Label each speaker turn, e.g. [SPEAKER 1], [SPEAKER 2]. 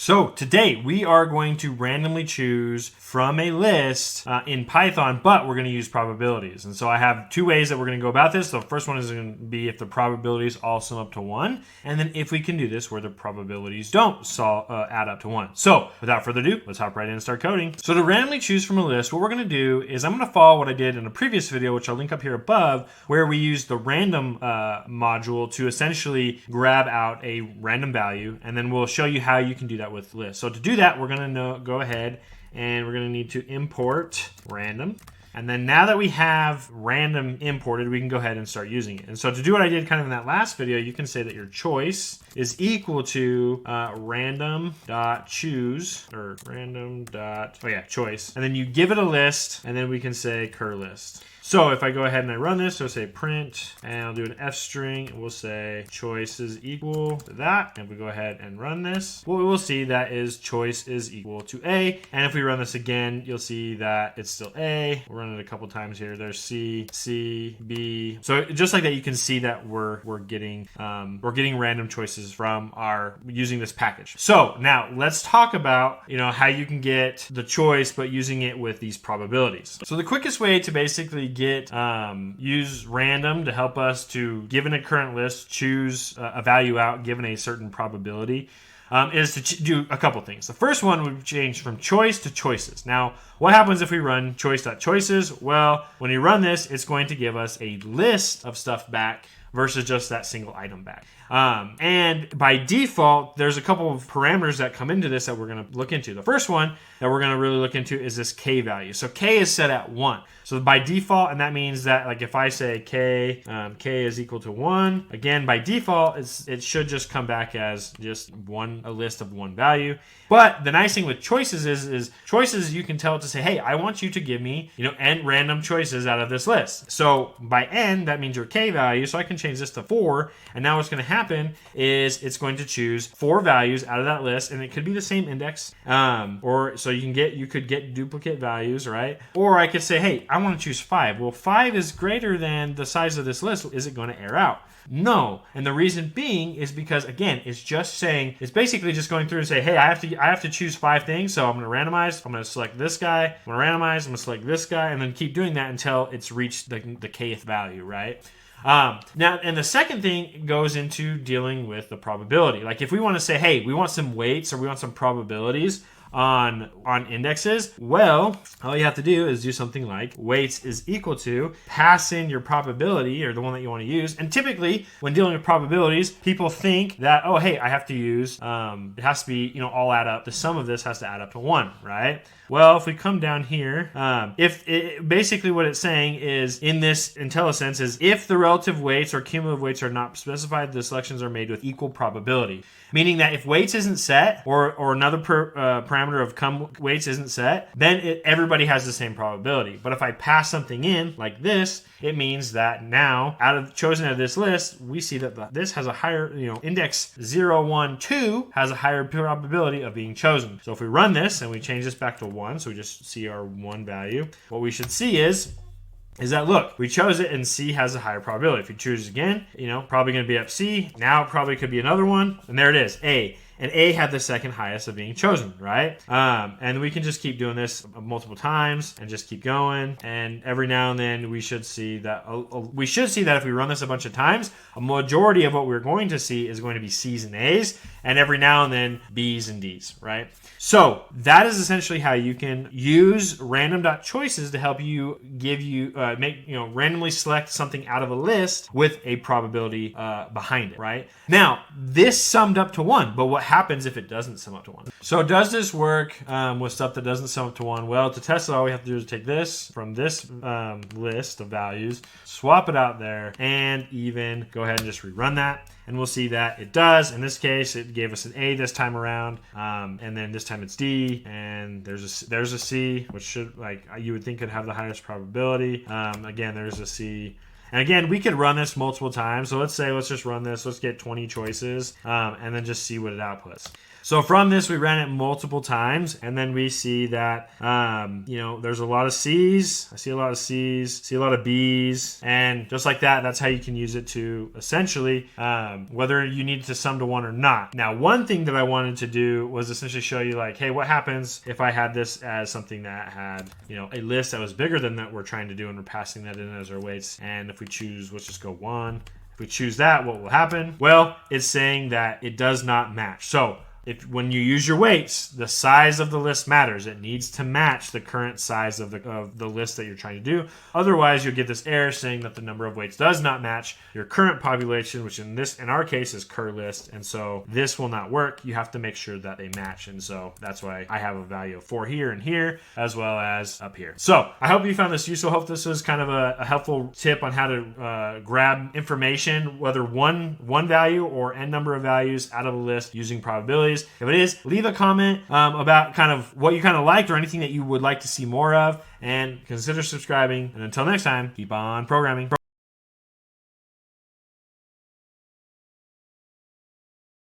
[SPEAKER 1] So today we are going to randomly choose from a list in Python, but we're going to use probabilities. And so I have two ways that we're going to go about this. The first one is going to be if the probabilities all sum up to 1. And then if we can do this where the probabilities don't add up to 1. So without further ado, let's hop right in and start coding. So to randomly choose from a list, what we're going to do is I'm going to follow what I did in a previous video, which I'll link up here above, where we used the random module to essentially grab out a random value. And then we'll show you how you can do that with lists. So to do that, we're going to go ahead and we're going to need to import random. And then now that we have random imported, we can go ahead and start using it. And so to do what I did kind of in that last video, you can say that your choice is equal to random.choose or choice. And then you give it a list, and then we can say cur list. So if I go ahead and I run this, so say print, and I'll do an F string, and we'll say choice is equal to that. And if we go ahead and run this, what we will see that is choice is equal to A. And if we run this again, you'll see that it's still A. We'll run it a couple times here. There's C, C, B. So just like that, you can see that we're getting random choices from using this package. So now let's talk about how you can get the choice, but using it with these probabilities. So the quickest way to basically use random to help us to, given a current list, choose a value out given a certain probability is to do a couple things. The first one would change from choice to choices. Now, what happens if we run choice.choices? Well, when you run this, it's going to give us a list of stuff back versus just that single item back. And by default, there's a couple of parameters that come into this that we're going to look into. The first one that we're going to really look into is this k value. So k is set at 1. So by default, and that means that like if I say k is equal to 1, again, by default, it should just come back as just a list of one value. But the nice thing with choices is choices, you can tell it to say, hey, I want you to give me, n random choices out of this list. So by n, that means your k value. So I can change this to 4. And now what's going to happen is it's going to choose 4 values out of that list. And it could be the same index. So you could get duplicate values, right? Or I could say, hey, I want to choose 5. Well, 5 is greater than the size of this list. Is it going to error out? No. And the reason being is because, again, it's basically just going through and say, hey, I have to choose 5 things. So I'm going to randomize. I'm going to select this guy. I'm going to randomize. I'm going to select this guy, and then keep doing that until it's reached the kth value, right? Now, and the second thing goes into dealing with the probability. Like if we want to say, hey, we want some weights or we want some probabilities on indexes, well, all you have to do is do something like weights is equal to, pass in your probability or the one that you want to use. And typically when dealing with probabilities, people think that, oh, hey, I have to use, it has to be, all add up. The sum of this has to add up to 1, right? Well, if we come down here, basically what it's saying is in this IntelliSense is if the relative weights or cumulative weights are not specified, the selections are made with equal probability. Meaning that if weights isn't set or another parameter of weights isn't set, then everybody has the same probability. But if I pass something in like this, it means that now chosen out of this list, we see that this has a higher, index 0, 1, 2 has a higher probability of being chosen. So if we run this and we change this back to 1, so we just see our 1 value, what we should see is that, look, we chose it and C has a higher probability. If you choose again, probably going to be up C. Now it probably could be another one. And there it is, A. And A had the second highest of being chosen, right? And we can just keep doing this multiple times and just keep going. And every now and then we should see that if we run this a bunch of times, a majority of what we're going to see is going to be C's and A's, and every now and then B's and D's, right? So that is essentially how you can use random.choices to help you randomly select something out of a list with a probability behind it, right? Now, this summed up to 1, but what happens if it doesn't sum up to 1? So does this work with stuff that doesn't sum up to 1? Well, to test it, all we have to do is take this from this list of values, swap it out there, and even go ahead and just rerun that. And we'll see that it does. In this case, it gave us an A this time around. And then this time it's D. And there's a C, which should, you would think could have the highest probability. Again, there's a C. And again, we could run this multiple times. So let's just run this. Let's get 20 choices and then just see what it outputs. So from this, we ran it multiple times, and then we see that, there's a lot of C's. I see a lot of C's, see a lot of B's, and just like that, that's how you can use it to essentially, whether you need to sum to 1 or not. Now, one thing that I wanted to do was essentially show you like, hey, what happens if I had this as something that had, a list that was bigger than that we're trying to do, and we're passing that in as our weights. And if we choose, let's just go 1. If we choose that, what will happen? Well, it's saying that it does not match. So when you use your weights, the size of the list matters. It needs to match the current size of the list that you're trying to do. Otherwise, you'll get this error saying that the number of weights does not match your current population, which in our case is cur list. And so this will not work. You have to make sure that they match. And so that's why I have a value of 4 here and here, as well as up here. So I hope you found this useful. I hope this was kind of a helpful tip on how to grab information, whether one value or n number of values out of a list using probabilities. If it is, leave a comment about kind of what you kind of liked or anything that you would like to see more of, and consider subscribing. And until next time, keep on programming.